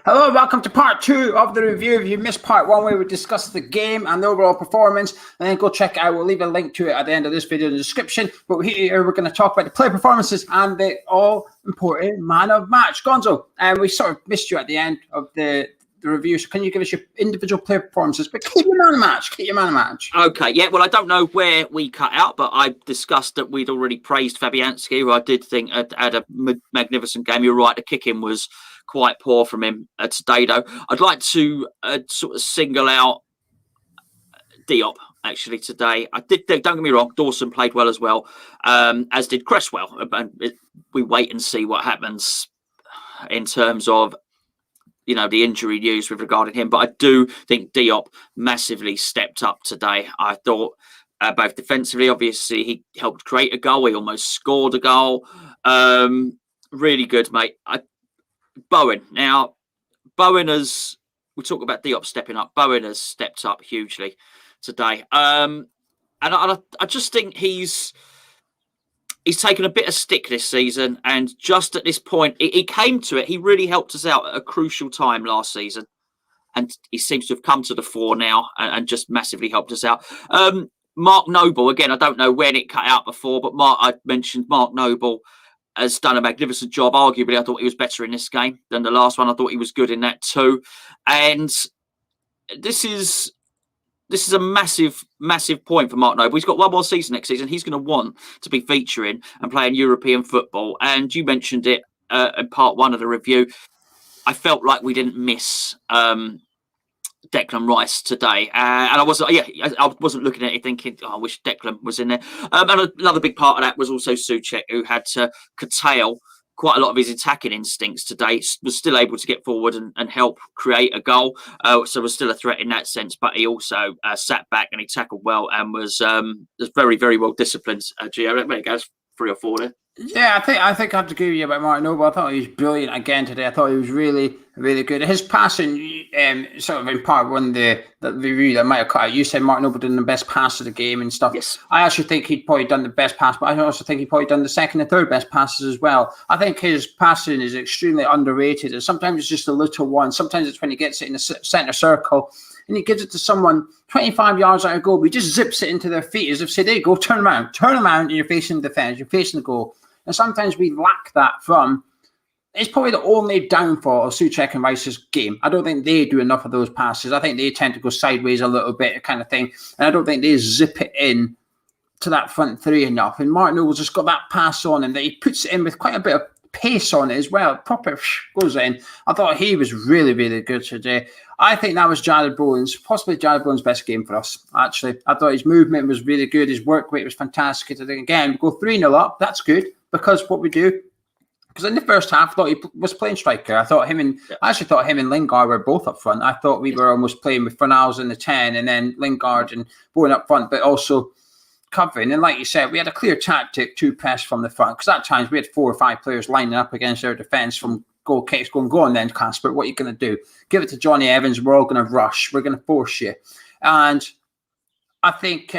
Hello and welcome to part 2 of the review. If you missed part 1 where we discussed the game and the overall performance, then go check it out. We'll leave a link to it at the end of this video in the description. But here we're going to talk about the player performances and the all-important man of match. Gonzo, and we sort of missed you at the end of the review, so can you give us your individual player performances? But keep your man of match. Okay, yeah, well, I don't know where we cut out, but I discussed that we'd already praised Fabianski, who I did think had a magnificent game. You're right, the kicking was quite poor from him today, though. I'd like to sort of single out Diop, actually, today. Don't get me wrong, Dawson played well as well, as did Cresswell. We wait and see what happens in terms of the injury news with regarding him. But I do think Diop massively stepped up today. I thought both defensively, obviously, he helped create a goal. He almost scored a goal. Really good, mate. Bowen. Now, Bowen we talk about Diop stepping up. Bowen has stepped up hugely today. And I just think he's taken a bit of stick this season, and just at this point, he came to it. He really helped us out at a crucial time last season, and he seems to have come to the fore now and just massively helped us out. Mark Noble, again, I don't know when it cut out before, but I mentioned Mark Noble has done a magnificent job. Arguably, I thought he was better in this game than the last one. I thought he was good in that too. And this is a massive, massive point for Mark Noble. He's got one more season next season. He's going to want to be featuring and playing European football. And you mentioned it in part 1 of the review. I felt like we didn't miss Declan Rice today. And I wasn't looking at it thinking, I wish Declan was in there. And another big part of that was also Souček, who had to curtail quite a lot of his attacking instincts today, was still able to get forward and help create a goal. So was still a threat in that sense, but he also sat back and he tackled well and was very, very well disciplined. Gio, I think it goes 3 or 4 there. Yeah, I think I have to agree with you about Mark Noble. I thought he was brilliant again today. I thought he was really, really good. His passing, sort of in part 1, the review that might have cut out, you said Mark Noble did the best pass of the game and stuff. Yes. I actually think he'd probably done the best pass, but I also think he'd probably done the second and third best passes as well. I think his passing is extremely underrated, and sometimes it's just a little one. Sometimes it's when he gets it in the centre circle and he gives it to someone 25 yards out of goal, but he just zips it into their feet as if, say, there you go, turn around, and you're facing the defence, you're facing the goal. And sometimes we lack that from. It's probably the only downfall of Souček and Rice's game. I don't think they do enough of those passes. I think they tend to go sideways a little bit, kind of thing. And I don't think they zip it in to that front three enough. And Martin Noble's just got that pass on him that he puts it in with quite a bit of pace on it as well. Proper goes in. I thought he was really, really good today. I think that was possibly Jared Bowen's best game for us, actually. I thought his movement was really good. His work rate was fantastic. I think, again, we go 3-0 up. That's good. Because what we do, because in the first half, I thought he was playing striker. I actually thought him and Lingard were both up front. I thought we were almost playing with Fornals in the 10 and then Lingard and Bowen up front, but also covering. And like you said, we had a clear tactic to press from the front, because at times we had 4 or 5 players lining up against our defence from goal kicks, going, go on then, Casper, what are you going to do? Give it to Johnny Evans. We're all going to rush. We're going to force you. And I think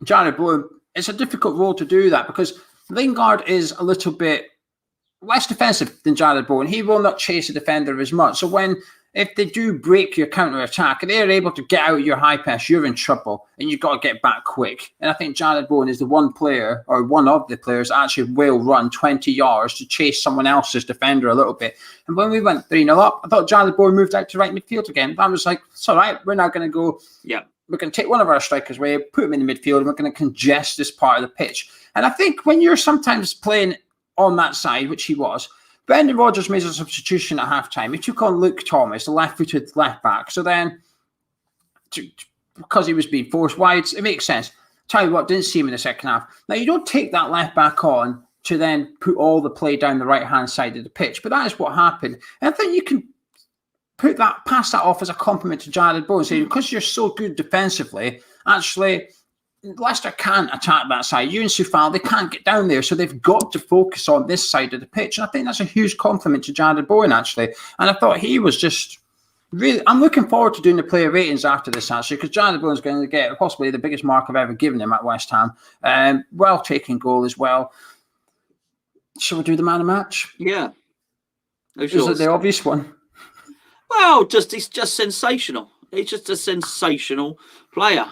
Jared Bowen, it's a difficult role to do that, because Lingard is a little bit less defensive than Jared Bowen. He will not chase a defender as much. So if they do break your counter-attack and they're able to get out your high press, you're in trouble and you've got to get back quick. And I think Jared Bowen is the one player, or one of the players, that actually will run 20 yards to chase someone else's defender a little bit. And when we went 3-0 up, I thought Jared Bowen moved out to right midfield again. I was like, it's all right, we're now going to go... Yeah. We're going to take one of our strikers away, put him in the midfield, and we're going to congest this part of the pitch. And I think when you're sometimes playing on that side, which he was, Brendan Rodgers made a substitution at halftime. He took on Luke Thomas, the left-footed left-back. So then, because he was being forced wide, it makes sense. Tell you what, didn't see him in the second half. Now, you don't take that left-back on to then put all the play down the right-hand side of the pitch, but that is what happened. And I think you can pass that off as a compliment to Jared Bowen, saying, because you're so good defensively, actually, Leicester can't attack that side. You and Soufal, they can't get down there, so they've got to focus on this side of the pitch. And I think that's a huge compliment to Jared Bowen, actually. And I thought he was just really... I'm looking forward to doing the player ratings after this, actually, because Jared Bowen's going to get possibly the biggest mark I've ever given him at West Ham. Well-taken goal as well. Shall we do the man of match? Yeah. Is it the obvious one? Well, he's just sensational. He's just a sensational player.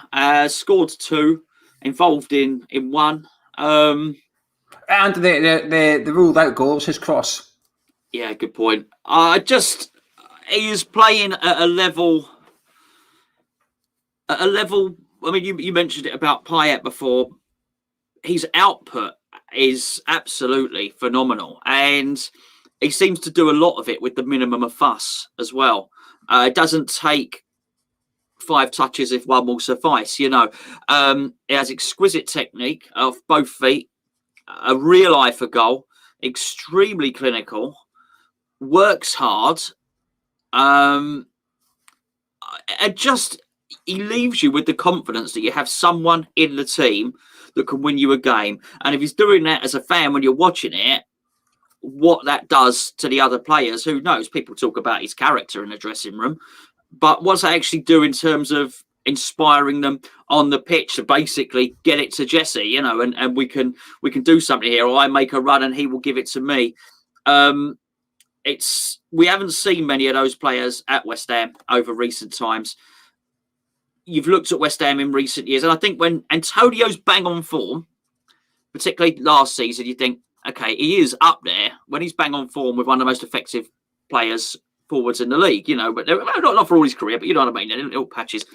Scored 2, involved in 1. And the ruled out goal was his cross. Yeah, good point. He is playing at a level. At a level. I mean, you mentioned it about Payet before. His output is absolutely phenomenal, and he seems to do a lot of it with the minimum of fuss as well. It doesn't take 5 touches if one will suffice. He has exquisite technique of both feet, a real eye for goal, extremely clinical, works hard, and just he leaves you with the confidence that you have someone in the team that can win you a game. And if he's doing that as a fan when you're watching it, what that does to the other players, who knows? People talk about his character in the dressing room, but what's that actually do in terms of inspiring them on the pitch to basically get it to Jesse, and we can do something here, or I make a run and he will give it to me. We haven't seen many of those players at West Ham over recent times. You've looked at West Ham in recent years, and I think when Antonio's bang on form, particularly last season, you think, okay, he is up there when he's bang on form with one of the most effective players forwards in the league, but not for all his career, but you know what I mean, in little patches.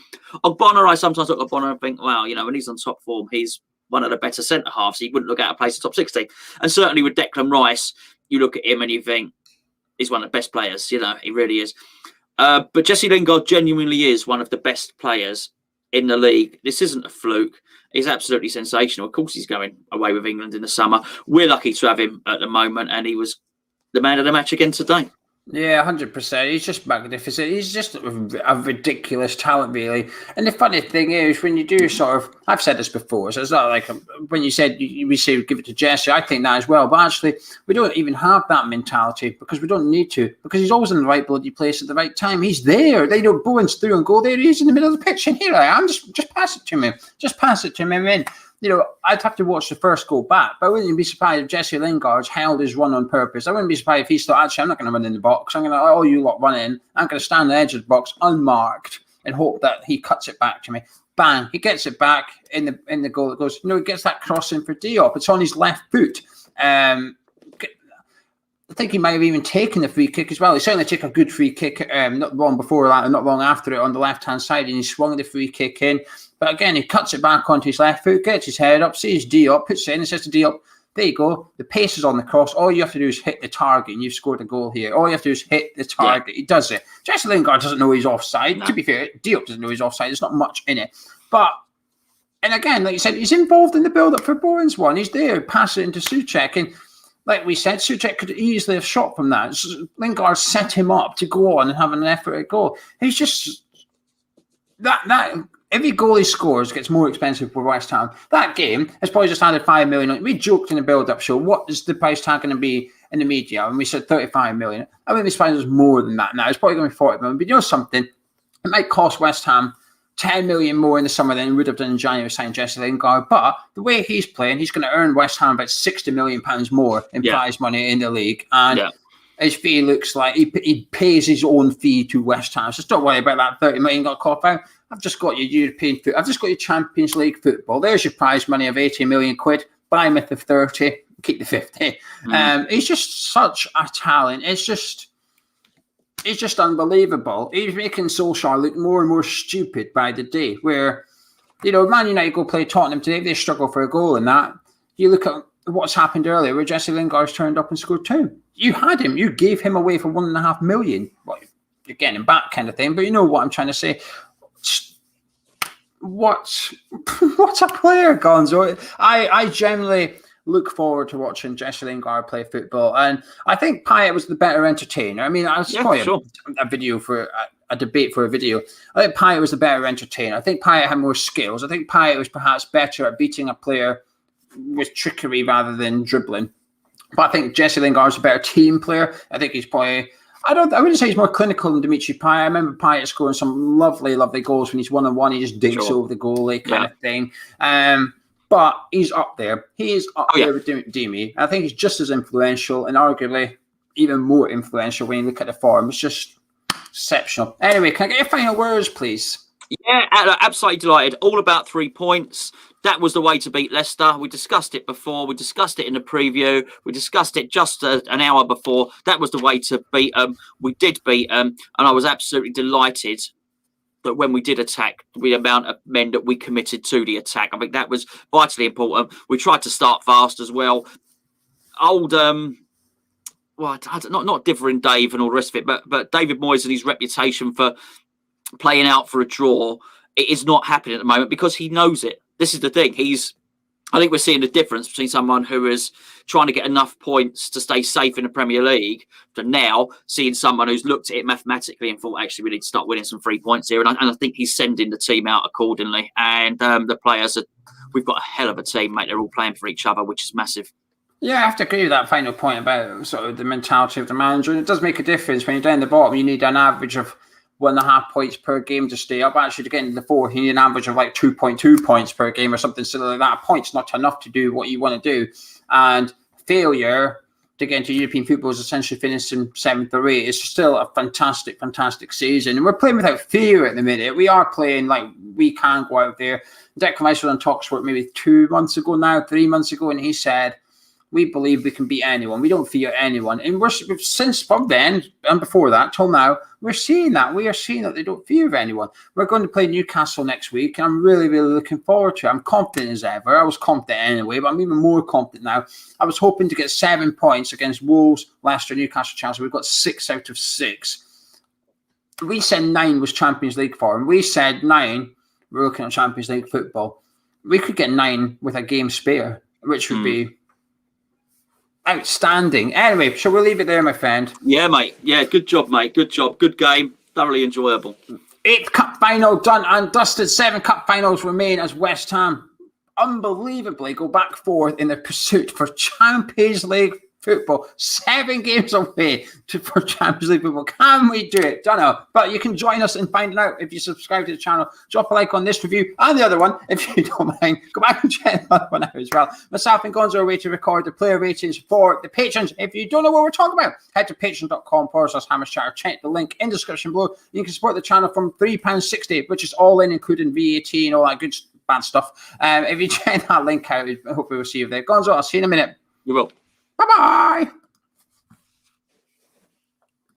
Ogbonna, I sometimes look at Ogbonna and think, wow, when he's on top form, he's one of the better centre halves. He wouldn't look out of place in top 60. And certainly with Declan Rice, you look at him and you think, he's one of the best players, he really is. But Jesse Lingard genuinely is one of the best players in the league. This isn't a fluke. He's absolutely sensational. Of course, he's going away with England in the summer. We're lucky to have him at the moment, and he was the man of the match again today. Yeah, 100%. He's just magnificent. He's just a ridiculous talent, really. And the funny thing is, when you do I've said this before, so it's not like when you said we say give it to Jesse, I think that as well. But actually, we don't even have that mentality because we don't need to, because he's always in the right bloody place at the right time. He's there. Bowen's through and goal. There he is in the middle of the pitch, and here I am. Just pass it to me. Just pass it to him. And I'd have to watch the first goal back, but I wouldn't be surprised if Jesse Lingard's held his run on purpose. I wouldn't be surprised if he thought, actually, I'm not going to run in the box. I'm going to, you lot run in. I'm going to stand on the edge of the box unmarked and hope that he cuts it back to me. Bang, he gets it back in the goal. It goes, he gets that cross in for Diop. It's on his left foot. I think he might have even taken the free kick as well. He certainly took a good free kick not long before that and not long after it on the left-hand side, and he swung the free kick in. But again, he cuts it back onto his left foot, gets his head up, sees Diop, puts it in, and says to Diop, there you go. The pace is on the cross. All you have to do is hit the target, and you've scored a goal here. All you have to do is hit the target. Yeah. He does it. Jesse Lingard doesn't know he's offside. No. To be fair, Diop doesn't know he's offside. There's not much in it. And again, like you said, he's involved in the build-up for Bowen's one. He's there, pass it into Souček, and like we said, Souček could easily have shot from that. Lingard set him up to go on and have an effort at goal. He's just that every goal he scores gets more expensive for West Ham. That game has probably just added 5 million. We joked in the build-up show, what is the price tag going to be in the media? And we said 35 million. I wouldn't be surprised it was more than that now. It's probably going to be 40 million. But you know something? It might cost West Ham 10 million more in the summer than it would have done in January signing Jesse Lingard. But the way he's playing, he's going to earn West Ham about £60 million more in prize money in the league. And his fee looks like he pays his own fee to West Ham. So don't worry about that 30 million got caught out. I've just got your European foot. I've just got your Champions League football. There's your prize money of 80 million quid. Plymouth of 30. Keep the 50. He's just such a talent. It's just unbelievable. He's making Solskjaer look more and more stupid by the day. Where, Man United go play Tottenham today. They struggle for a goal in that. You look at what's happened earlier where Jesse Lingard's turned up and scored 2. You had him. You gave him away for $1.5 million. Well, you're getting him back kind of thing. But you know what I'm trying to say. What's a player, Gonzo? I generally look forward to watching Jesse Lingard play football, and I think Payet was the better entertainer. I mean, I was probably a video for a debate for a video. I think Payet was the better entertainer. I think Payet had more skills. I think Payet was perhaps better at beating a player with trickery rather than dribbling. But I think Jesse Lingard's a better team player. I think he's probably. I wouldn't say he's more clinical than Dimitri Payet. I remember Payet scoring some lovely, lovely goals when he's 1-on-1. He just digs over the goalie kind of thing. But he's up there. He is up there with Dimi. I think he's just as influential and arguably even more influential when you look at the form. It's just Exceptional. Anyway, can I get your final words, please? Yeah, absolutely delighted. All about 3 points. That was the way to beat Leicester. We discussed it before. We discussed it in the preview. We discussed it just an hour before. That was the way to beat them. We did beat them, and I was absolutely delighted that when we did attack, the amount of men that we committed to the attack. I think that was vitally important. We tried to start fast as well. Old, well, not differing Dave and all the rest of it, but David Moyes and his reputation for playing out for a draw, it is not happening at the moment because he knows it. This is the thing. I think we're seeing the difference between someone who is trying to get enough points to stay safe in the Premier League to now seeing someone who's looked at it mathematically and thought, actually, we need to start winning some 3 points here. And I think he's sending the team out accordingly. And the players, we've got a hell of a team, mate. They're all playing for each other, which is massive. Yeah, I have to agree with that final point about sort of the mentality of the manager. And it does make a difference when you're down the bottom. You need an average of 1.5 points per game to stay up. Actually, to get into the fourth, you need an average of like 2.2 points per game or something similar like that. A point's not enough to do what you want to do. And failure to get into European football is essentially finishing 7th or 8th. It's still a fantastic, fantastic season. And we're playing without fear at the minute. We are playing like we can go out there. Declan Rice was on Talksport maybe 3 months ago, and he said, we believe we can beat anyone. We don't fear anyone. And since from then and before that till now, we're seeing that. We are seeing that they don't fear anyone. We're going to play Newcastle next week, and I'm really, really looking forward to it. I'm confident as ever. I was confident anyway, but I'm even more confident now. I was hoping to get 7 points against Wolves, Leicester, Newcastle, Chelsea. We've got 6 out of 6. We said 9 was Champions League form. We said 9, we're looking at Champions League football. We could get 9 with a game spare, which would be outstanding. Anyway, shall we leave it there, my friend? Yeah, mate. Yeah, good job, mate. Good job. Good game. Thoroughly enjoyable. 8th cup final done and dusted. 7 cup finals remain as West Ham unbelievably go back 4th in the pursuit for Champions League football. 7 games away for Champions League football. Can we do it? Don't know. But you can join us in finding out if you subscribe to the channel. Drop a like on this review and the other one if you don't mind. Go back and check the other one out as well. Myself and Gonzo are ready to record the player ratings for the patrons. If you don't know what we're talking about, head to patreon.com/HammersChat. Check the link in the description below. You can support the channel from £3.60, which is all in, including VAT and all that good bad stuff. If you check that link out, hopefully we'll see you there. Gonzo, I'll see you in a minute. You will. Bye-bye.